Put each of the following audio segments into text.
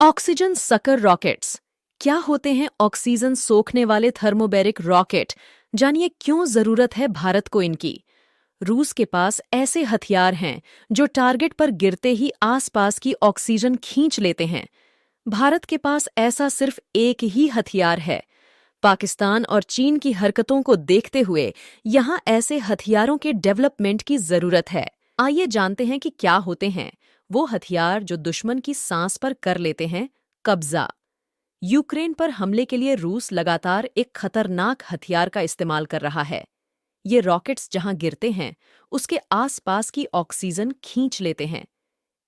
Oxygen sucker rockets क्या होते हैं? ऑक्सीजन सोखने वाले थर्मोबैरिक रॉकेट। जानिए क्यों जरूरत है भारत को इनकी। रूस के पास ऐसे हथियार हैं जो टारगेट पर गिरते ही आसपास की ऑक्सीजन खींच लेते हैं। भारत के पास ऐसा सिर्फ एक ही हथियार है। पाकिस्तान और चीन की हरकतों को देखते हुए यहां ऐसे हथियारों के डेवलपमेंट की जरूरत है। आइए जानते हैं कि क्या होते हैं वो हथियार जो दुश्मन की सांस पर कर लेते हैं कब्जा। यूक्रेन पर हमले के लिए रूस लगातार एक खतरनाक हथियार का इस्तेमाल कर रहा है। ये रॉकेट्स जहां गिरते हैं उसके आसपास की ऑक्सीजन खींच लेते हैं।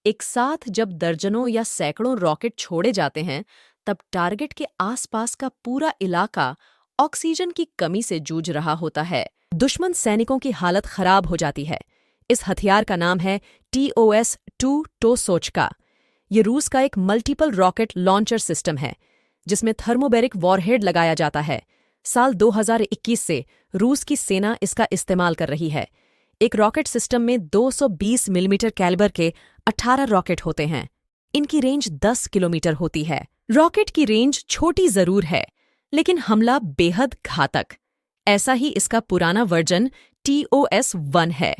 एक साथ जब दर्जनों या सैकड़ों रॉकेट छोड़े जाते हैं तब टारगेट के आसपास का पूरा इलाका ऑक्सीजन की कमी से जूझ रहा होता है। दुश्मन सैनिकों की हालत खराब हो जाती है। इस हथियार का नाम है TOS-2 टोसोचका। ये रूस का एक मल्टीपल रॉकेट लॉन्चर सिस्टम है जिसमें थर्मोबैरिक वॉरहेड लगाया जाता है। साल 2021 से रूस की सेना इसका इस्तेमाल कर रही है। एक रॉकेट सिस्टम में 220 मिलीमीटर कैलिबर के 18 रॉकेट होते हैं। इनकी रेंज 10 किलोमीटर होती है। रॉकेट की रेंज छोटी जरूर है लेकिन हमला बेहद घातक। ऐसा ही इसका पुराना वर्जन TOS-1 है।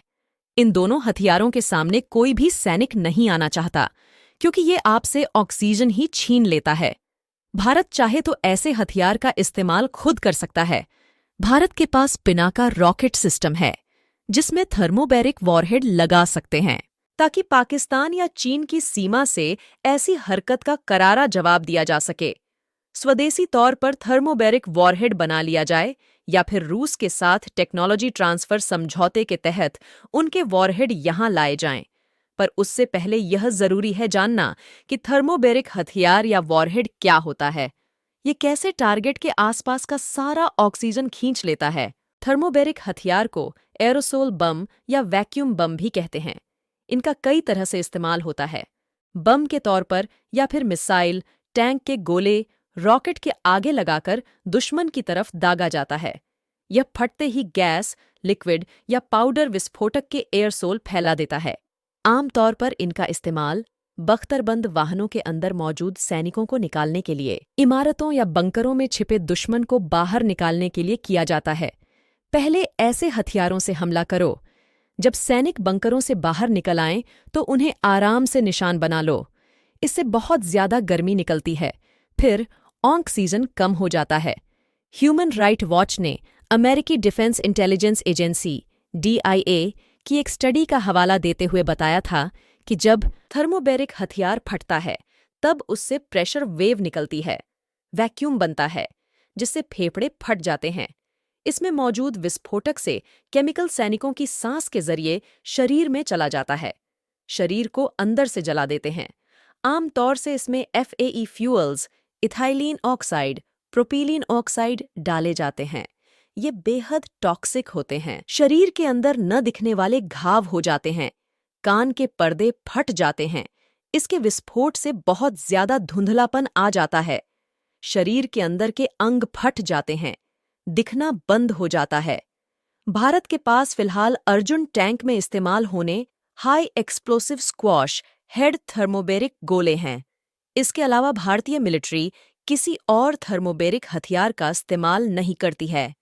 इन दोनों हथियारों के सामने कोई भी सैनिक नहीं आना चाहता क्योंकि ये आपसे ऑक्सीजन ही छीन लेता है। भारत चाहे तो ऐसे हथियार का इस्तेमाल खुद कर सकता है। भारत के पास पिनाका रॉकेट सिस्टम है जिसमें थर्मोबैरिक वॉरहेड लगा सकते हैं ताकि पाकिस्तान या चीन की सीमा से ऐसी हरकत का करारा जवाब दिया जा सके। स्वदेशी तौर पर थर्मोबैरिक वॉरहेड बना लिया जाए या फिर रूस के साथ टेक्नोलॉजी ट्रांसफर समझौते के तहत उनके वॉरहेड यहां लाए जाएं। पर उससे पहले यह जरूरी है जानना कि थर्मोबैरिक हथियार या वॉरहेड क्या होता है। ये कैसे टारगेट के आसपास का सारा ऑक्सीजन खींच लेता है। थर्मोबैरिक हथियार को एरोसोल बम या वैक्यूम बम भी कहते हैं। इनका कई तरह से इस्तेमाल होता है। बम के तौर पर या फिर मिसाइल, टैंक के गोले, रॉकेट के आगे लगाकर दुश्मन की तरफ दागा जाता है। यह फटते ही गैस, लिक्विड या पाउडर विस्फोटक के एयरसोल फैला देता है। आमतौर पर इनका इस्तेमाल बख्तरबंद वाहनों के अंदर मौजूद सैनिकों को निकालने के लिए, इमारतों या बंकरों में छिपे दुश्मन को बाहर निकालने के लिए किया जाता है। पहले ऐसे हथियारों से हमला करो। जब सैनिक बंकरों से बाहर निकल आएं तो उन्हें आराम से निशान बना लो। इससे बहुत ज्यादा गर्मी निकलती है, फिर ऑक्सीजन कम हो जाता है। ह्यूमन राइट वॉच ने अमेरिकी डिफेंस इंटेलिजेंस एजेंसी DIA की एक स्टडी का हवाला देते हुए बताया था कि जब थर्मोबैरिक हथियार फटता है तब उससे प्रेशर वेव निकलती है, वैक्यूम बनता है जिससे फेफड़े फट जाते हैं। इसमें मौजूद विस्फोटक से केमिकल सैनिकों की सांस के जरिए शरीर में चला जाता है, शरीर को अंदर से जला देते हैं। आमतौर से इसमें FAE fuels, ethylene oxide, propylene oxide डाले जाते हैं। ये बेहद टॉक्सिक होते हैं। शरीर के अंदर न दिखने वाले घाव हो जाते हैं, कान के पर्दे फट जाते हैं। इसके विस्फोट से बहुत ज्यादा धुंधलापन आ जाता है। शरीर के अंदर के अंग फट जाते हैं, दिखना बंद हो जाता है। भारत के पास फिलहाल अर्जुन टैंक में इस्तेमाल होने high explosive squash head thermobaric गोले हैं। इसके अलावा भारतीय मिलिट्री किसी और थर्मोबैरिक हथियार का इस्तेमाल नहीं करती है।